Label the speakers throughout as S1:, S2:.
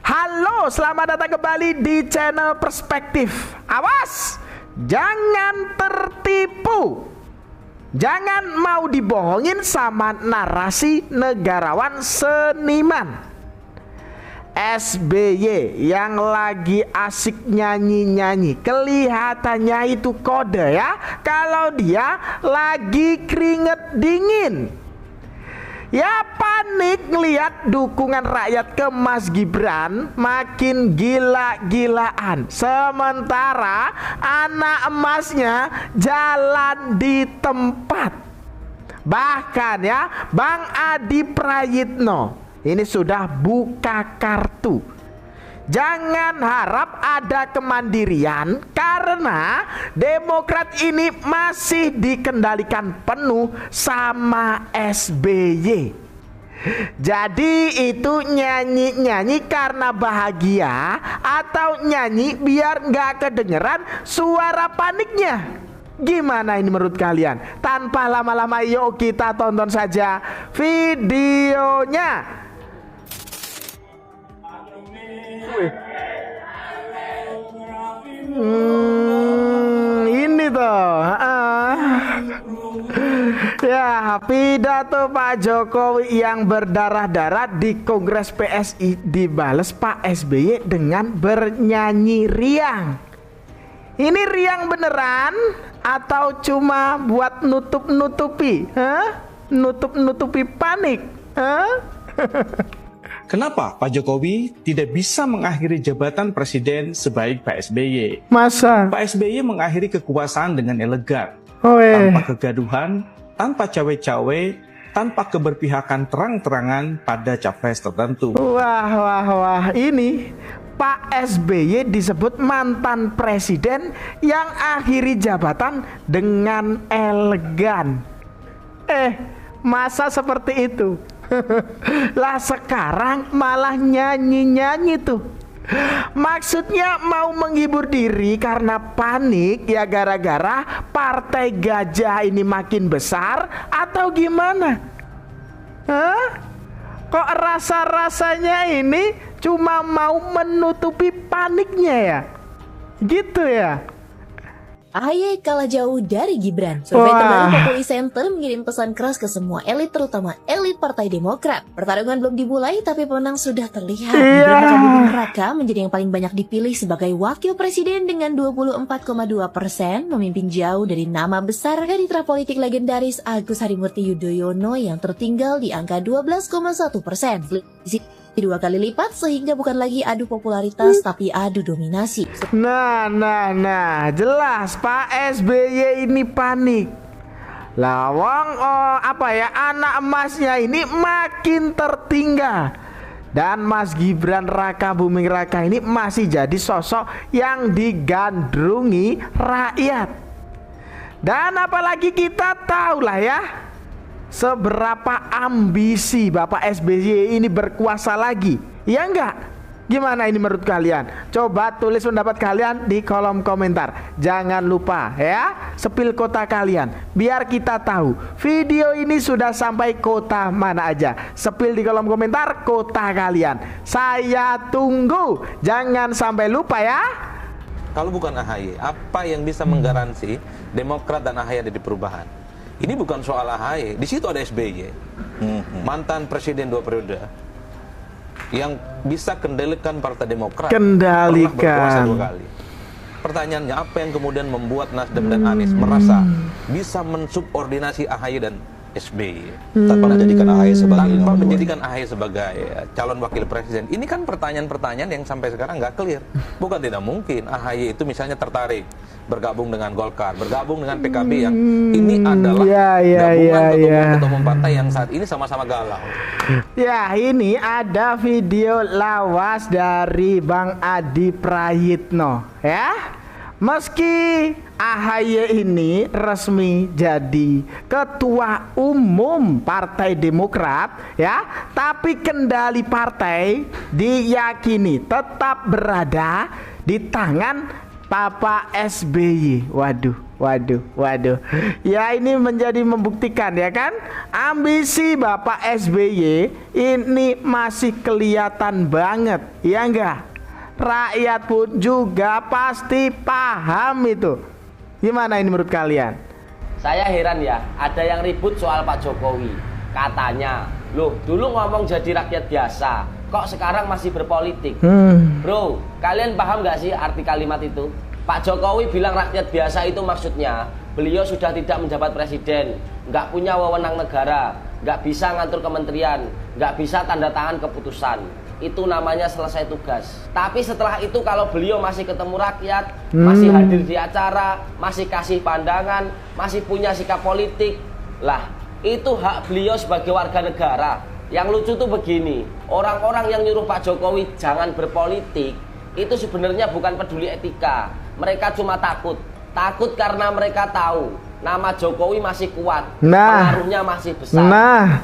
S1: Halo, selamat datang kembali di channel Perspektif. Awas, jangan tertipu. Jangan mau dibohongin sama narasi negarawan seniman SBY yang lagi asik nyanyi-nyanyi. Kelihatannya itu kode ya, kalau dia lagi keringet dingin. Ya panik ngeliat dukungan rakyat ke Mas Gibran makin gila-gilaan. Sementara anak emasnya jalan di tempat. Bahkan ya Bang Adi Prayitno ini sudah buka kartu. Jangan harap ada kemandirian karena Demokrat ini masih dikendalikan penuh sama SBY. Jadi itu nyanyi-nyanyi karena bahagia atau nyanyi biar nggak kedengeran suara paniknya? Gimana ini menurut kalian? Tanpa lama-lama yuk kita tonton saja videonya. Ini tuh ya pidato Pak Jokowi yang berdarah-darah di Kongres PSI dibales Pak SBY dengan bernyanyi riang. Ini riang beneran atau cuma buat nutup-nutupi? Nutup-nutupi panik?
S2: Kenapa Pak Jokowi tidak bisa mengakhiri jabatan presiden sebaik Pak SBY?
S1: Masa?
S2: Pak SBY mengakhiri kekuasaan dengan elegan, tanpa kegaduhan, tanpa cawe-cawe, tanpa keberpihakan terang-terangan pada capres tertentu.
S1: Wah, ini Pak SBY disebut mantan presiden yang akhiri jabatan dengan elegan. Masa seperti itu? Lah sekarang malah nyanyi-nyanyi tuh. Maksudnya mau menghibur diri karena panik ya gara-gara partai gajah ini makin besar atau gimana? Kok rasa-rasanya ini cuma mau menutupi paniknya ya? Gitu ya?
S3: AHY kalah jauh dari Gibran. Survei terbaru Populi Center mengirim pesan keras ke semua elit, terutama elit Partai Demokrat. Pertarungan belum dimulai, tapi pemenang sudah terlihat. Gibran Rakabuming Raka menjadi yang paling banyak dipilih sebagai wakil presiden dengan 24,2%, memimpin jauh dari nama besar kandidat politik legendaris Agus Harimurti Yudhoyono yang tertinggal di angka 12,1%. Dua kali lipat, sehingga bukan lagi adu popularitas tapi adu dominasi.
S1: Nah, jelas Pak SBY ini panik. Lawang anak emasnya ini makin tertinggal. Dan Mas Gibran Rakabuming Raka ini masih jadi sosok yang digandrungi rakyat. Dan apalagi kita tahu lah ya, seberapa ambisi Bapak SBY ini berkuasa lagi, ya enggak? Gimana ini menurut kalian? Coba tulis pendapat kalian di kolom komentar. Jangan lupa ya, sepil kota kalian biar kita tahu video ini sudah sampai kota mana aja. Sepil di kolom komentar kota kalian. Saya tunggu. Jangan sampai lupa ya.
S4: Kalau bukan AHY, apa yang bisa menggaransi Demokrat dan AHY ada di perubahan? Ini bukan soal AHY, di situ ada SBY, mantan presiden 2 periode, yang bisa kendalikan Partai Demokrat, pernah berkuasa 2 kali. Pertanyaannya, apa yang kemudian membuat Nasdem dan Anies merasa bisa mensubordinasi AHY dan SBY
S5: tanpa
S4: menjadikan AHY sebagai calon wakil presiden? Ini kan pertanyaan-pertanyaan yang sampai sekarang nggak clear. Bukan tidak mungkin AHY itu misalnya tertarik bergabung dengan Golkar, bergabung dengan PKB yang ini adalah gabungan ketua umum partai yang saat ini sama-sama galau.
S1: Ya, ini ada video lawas dari Bang Adi Prayitno ya. Meski AHY ini resmi jadi ketua umum Partai Demokrat ya, tapi kendali partai diyakini tetap berada di tangan Bapak SBY. Waduh, Waduh. Ya ini menjadi membuktikan ya kan, ambisi Bapak SBY ini masih kelihatan banget, ya enggak? Rakyat pun juga pasti paham itu. Gimana ini menurut kalian?
S5: Saya heran ya, ada yang ribut soal Pak Jokowi. Katanya, loh dulu ngomong jadi rakyat biasa, kok sekarang masih berpolitik? Bro, kalian paham nggak sih arti kalimat itu? Pak Jokowi bilang rakyat biasa itu maksudnya beliau sudah tidak menjabat presiden, nggak punya wewenang negara, nggak bisa ngatur kementerian, nggak bisa tanda tangan keputusan. Itu namanya selesai tugas. Tapi setelah itu kalau beliau masih ketemu rakyat, masih hadir di acara, masih kasih pandangan, masih punya sikap politik, lah itu hak beliau sebagai warga negara. Yang lucu tuh begini, orang-orang yang nyuruh Pak Jokowi jangan berpolitik itu sebenarnya bukan peduli etika. Mereka cuma takut karena mereka tahu nama Jokowi masih kuat, pengaruhnya masih besar.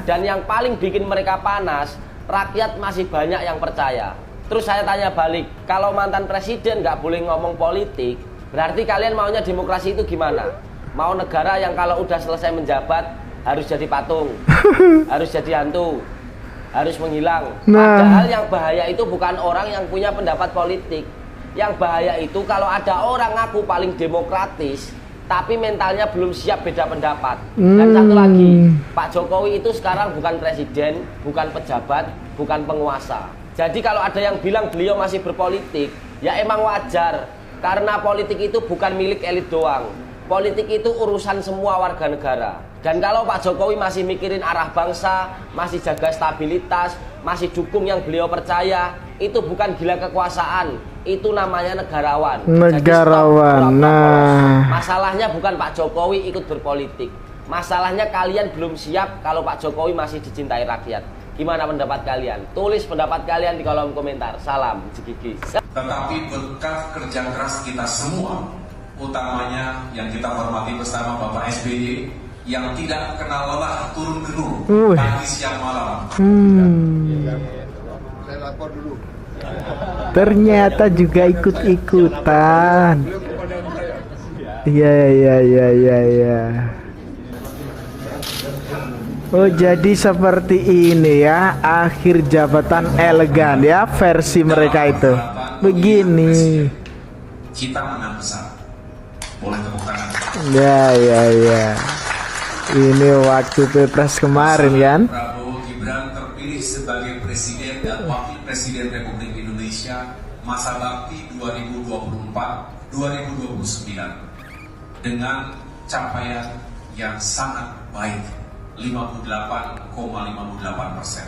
S5: Dan yang paling bikin mereka panas, rakyat masih banyak yang percaya. Terus saya tanya balik, kalau mantan presiden nggak boleh ngomong politik, berarti kalian maunya demokrasi itu gimana? Mau negara yang kalau udah selesai menjabat harus jadi patung, harus jadi hantu, harus menghilang. Padahal yang bahaya itu bukan orang yang punya pendapat politik. Yang bahaya itu kalau ada orang ngaku paling demokratis, tapi mentalnya belum siap beda pendapat. Dan satu lagi, Pak Jokowi itu sekarang bukan presiden, bukan pejabat, bukan penguasa. Jadi kalau ada yang bilang beliau masih berpolitik, ya emang wajar. Karena politik itu bukan milik elit doang. Politik itu urusan semua warga negara. Dan kalau Pak Jokowi masih mikirin arah bangsa, masih jaga stabilitas, masih dukung yang beliau percaya, itu bukan gila kekuasaan, itu namanya negarawan.
S1: Negarawan. Nah,
S5: masalahnya bukan Pak Jokowi ikut berpolitik. Masalahnya kalian belum siap kalau Pak Jokowi masih dicintai rakyat. Gimana pendapat kalian? Tulis pendapat kalian di kolom komentar. Salam Jigigi.
S6: Tetapi berkat kerja keras kita semua, utamanya yang kita hormati bersama Bapak SBY, yang tidak kenal lelah turun gunung pagi siang malam. Saya lapor dulu.
S1: Ternyata juga ikut-ikutan. Iya. Oh jadi seperti ini ya akhir jabatan elegan ya versi mereka itu. Begini.
S6: Kita menang besar. Boleh tepuk tangan.
S1: Ya. Ini waktu Pilpres kemarin kan.
S6: Prabowo Gibran terpilih sebagai Presiden dan Wakil Presiden Republik Indonesia masa bakti 2024-2029 dengan capaian yang sangat baik, 58,58%.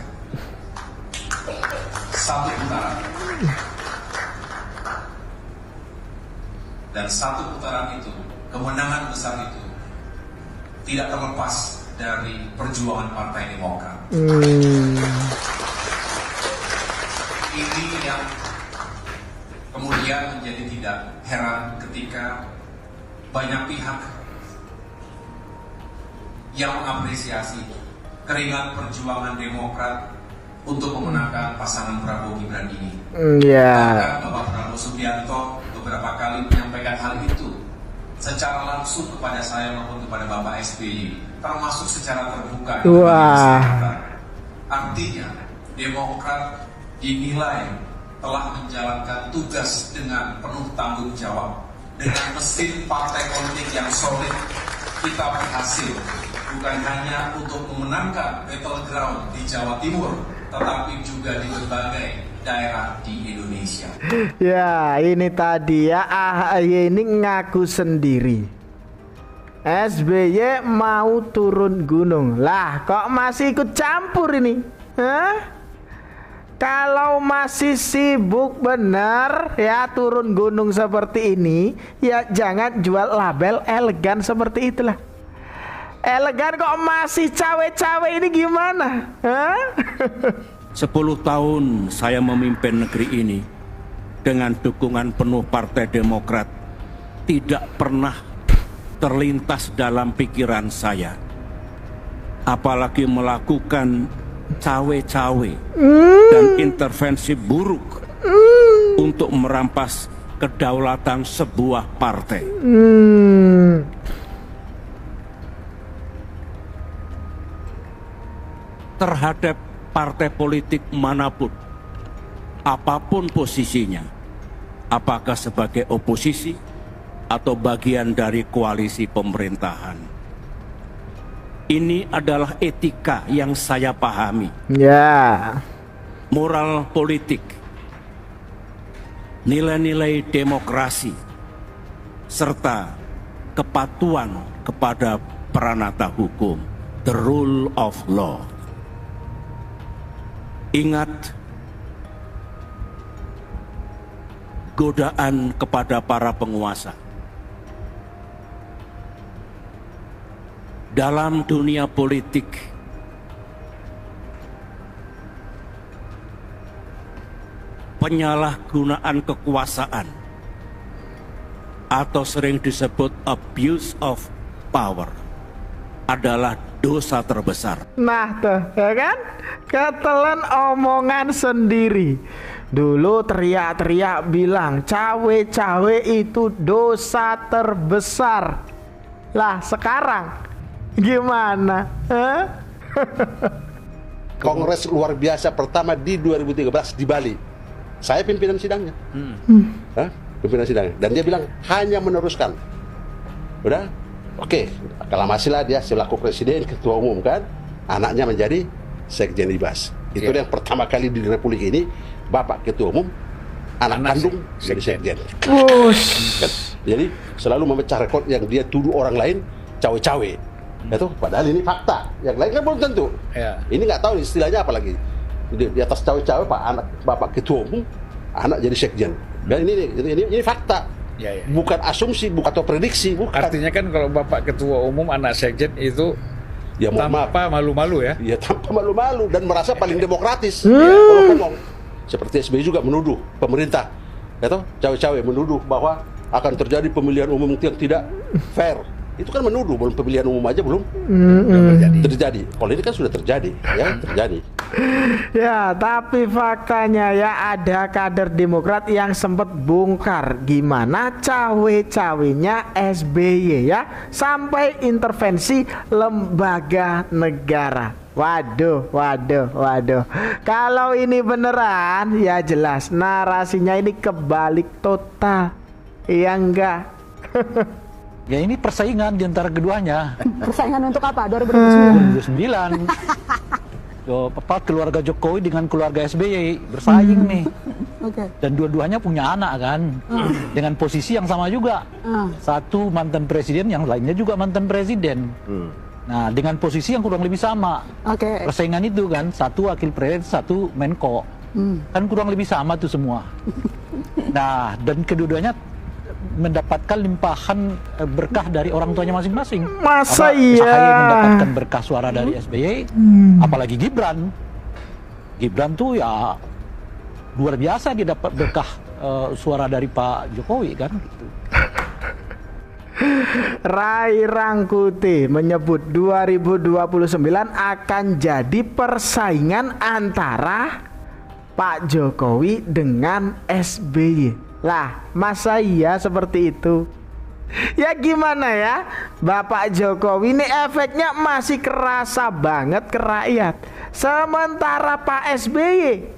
S6: Satu putaran. Dan satu putaran itu, kemenangan besar itu tidak terlepas dari perjuangan Partai Demokrat. Ini yang kemudian menjadi tidak heran ketika banyak pihak yang mengapresiasi keringat perjuangan Demokrat untuk memenangkan pasangan Prabowo Gibran ini. Bahkan Bapak Prabowo Subianto beberapa kali menyampaikan hal itu secara langsung kepada saya maupun kepada Bapak SBY, termasuk secara terbuka. Artinya Demokrat dinilai telah menjalankan tugas dengan penuh tanggung jawab. Dengan mesin partai politik yang solid, kita berhasil bukan hanya untuk memenangkan battleground di Jawa Timur, tetapi juga di berbagai daerah di Indonesia.
S1: Ya ini tadi ya AHY ini ngaku sendiri SBY mau turun gunung. Lah kok masih ikut campur ini? Kalau masih sibuk bener ya turun gunung seperti ini, ya jangan jual label elegan seperti itulah. Elegan kok masih cawe-cawe ini gimana?
S7: 10 tahun saya memimpin negeri ini dengan dukungan penuh Partai Demokrat, tidak pernah terlintas dalam pikiran saya, apalagi melakukan cawe-cawe dan intervensi buruk untuk merampas kedaulatan sebuah partai. Terhadap partai politik manapun, apapun posisinya, apakah sebagai oposisi atau bagian dari koalisi pemerintahan. Ini adalah etika yang saya pahami.
S1: Ya.
S7: Moral politik, nilai-nilai demokrasi, serta kepatuhan kepada peranata hukum, the rule of law. Ingat, godaan kepada para penguasa. Dalam dunia politik, penyalahgunaan kekuasaan atau sering disebut abuse of power adalah dosa terbesar.
S1: Nah tuh, ya kan? Ketelan omongan sendiri. Dulu teriak-teriak bilang cawe-cawe itu dosa terbesar. Lah sekarang gimana?
S8: Kongres luar biasa pertama di 2013 di Bali. Saya pimpinan sidangnya. Pimpinan sidangnya. Dan dia bilang hanya meneruskan. Udah? Oke, aklamasilah dia selaku presiden, ketua umum kan. Anaknya menjadi sekjen Ibas. Itu yang pertama kali di Republik ini, Bapak ketua umum, anak kandung jadi sekjen. Jadi selalu memecah rekor yang dia tuduh orang lain cawe-cawe. Itu padahal ini fakta. Yang lain kan belum tentu. Ini nggak tahu istilahnya apa lagi. Di atas cawe-cawe Bapak ketua umum, anak jadi sekjen. Dan ini fakta. Bukan asumsi, bukan atau prediksi, bukan.
S9: Artinya kan kalau Bapak ketua umum anak sekjen itu ya tanpa malu-malu ya? Ya
S8: tanpa malu-malu dan merasa paling demokratis. Kalau ngomong seperti SBY juga menuduh pemerintah, ya cawe-cawe menuduh bahwa akan terjadi pemilihan umum yang tidak fair. Itu kan menuduh, belum pemilihan umum aja belum terjadi. Kalau ini kan sudah terjadi, ya terjadi.
S1: Ya, tapi faktanya ya ada kader Demokrat yang sempat bongkar gimana cawe-cawenya SBY ya sampai intervensi lembaga negara. Waduh. Kalau ini beneran ya jelas narasinya ini kebalik total. Iya enggak?
S10: Ya ini persaingan di antara keduanya.
S11: Persaingan untuk apa? 2029?
S10: 2009. Keluarga Jokowi dengan keluarga SBY bersaing nih. Dan dua-duanya punya anak kan. Dengan posisi yang sama juga. Satu mantan presiden, yang lainnya juga mantan presiden. Nah, dengan posisi yang kurang lebih sama. Persaingan itu kan, satu wakil presiden, satu Menko. Kan kurang lebih sama tuh semua. Nah, dan kedua-duanya mendapatkan limpahan berkah dari orang tuanya masing-masing.
S1: Masa iya?
S10: AHY mendapatkan berkah suara dari SBY, apalagi Gibran. Gibran tuh ya luar biasa, dia dapat berkah suara dari Pak Jokowi kan.
S1: Rai Rangkuti menyebut 2029 akan jadi persaingan antara Pak Jokowi dengan SBY. Lah, masa iya seperti itu? Ya gimana ya, Bapak Jokowi ini efeknya masih kerasa banget ke rakyat. Sementara Pak SBY,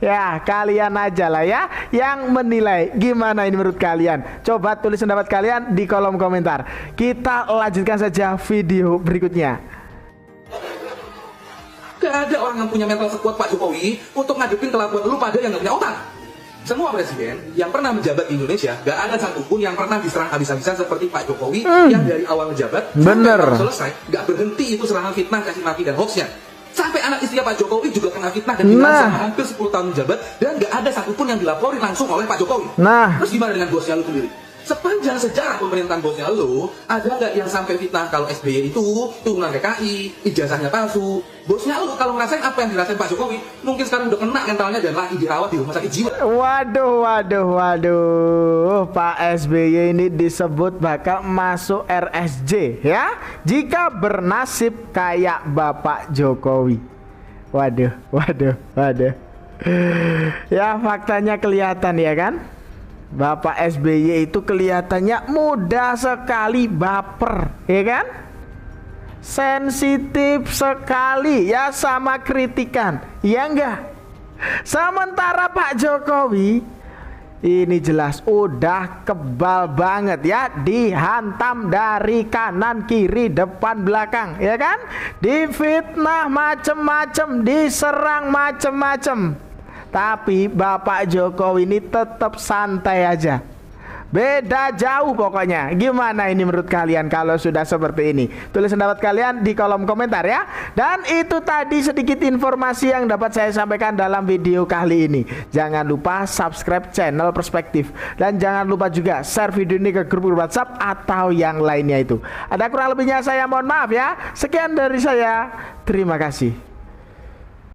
S1: ya kalian aja lah ya yang menilai. Gimana ini menurut kalian? Coba tulis pendapat kalian di kolom komentar. Kita lanjutkan saja video berikutnya.
S12: Gak ada orang yang punya mental sekuat Pak Jokowi untuk ngadepin kelakuan lu pada yang gak punya otak. Semua presiden yang pernah menjabat di Indonesia, gak ada satupun yang pernah diserang habis-habisan seperti Pak Jokowi yang dari awal menjabat sampai selesai gak berhenti itu serangan fitnah, caci maki dan hoaxnya. Sampai anak istrinya Pak Jokowi juga kena fitnah dan selama hampir 10 tahun menjabat dan gak ada satupun yang dilapori langsung oleh Pak Jokowi. Terus gimana dengan bosnya lu sendiri? Sepanjang sejarah pemerintahan bosnya lu, ada nggak yang sampai fitnah kalau SBY itu turunan PKI, ijazahnya palsu? Bosnya lu kalau ngerasain apa yang dirasain Pak Jokowi, mungkin sekarang udah kena mentalnya dan lagi dirawat di rumah sakit jiwa.
S1: Waduh, Pak SBY ini disebut bakal masuk RSJ ya, jika bernasib kayak Bapak Jokowi. Waduh. Ya faktanya kelihatan ya kan. Bapak SBY itu kelihatannya mudah sekali baper, ya kan? Sensitif sekali ya sama kritikan, ya enggak? Sementara Pak Jokowi ini jelas udah kebal banget ya, dihantam dari kanan kiri depan belakang, ya kan? Difitnah macem-macem, diserang macem-macem. Tapi Bapak Jokowi ini tetap santai aja. Beda jauh pokoknya. Gimana ini menurut kalian kalau sudah seperti ini? Tulis pendapat kalian di kolom komentar ya. Dan itu tadi sedikit informasi yang dapat saya sampaikan dalam video kali ini. Jangan lupa subscribe channel Perspektif. Dan jangan lupa juga share video ini ke grup WhatsApp atau yang lainnya itu. Ada kurang lebihnya saya mohon maaf ya. Sekian dari saya. Terima kasih.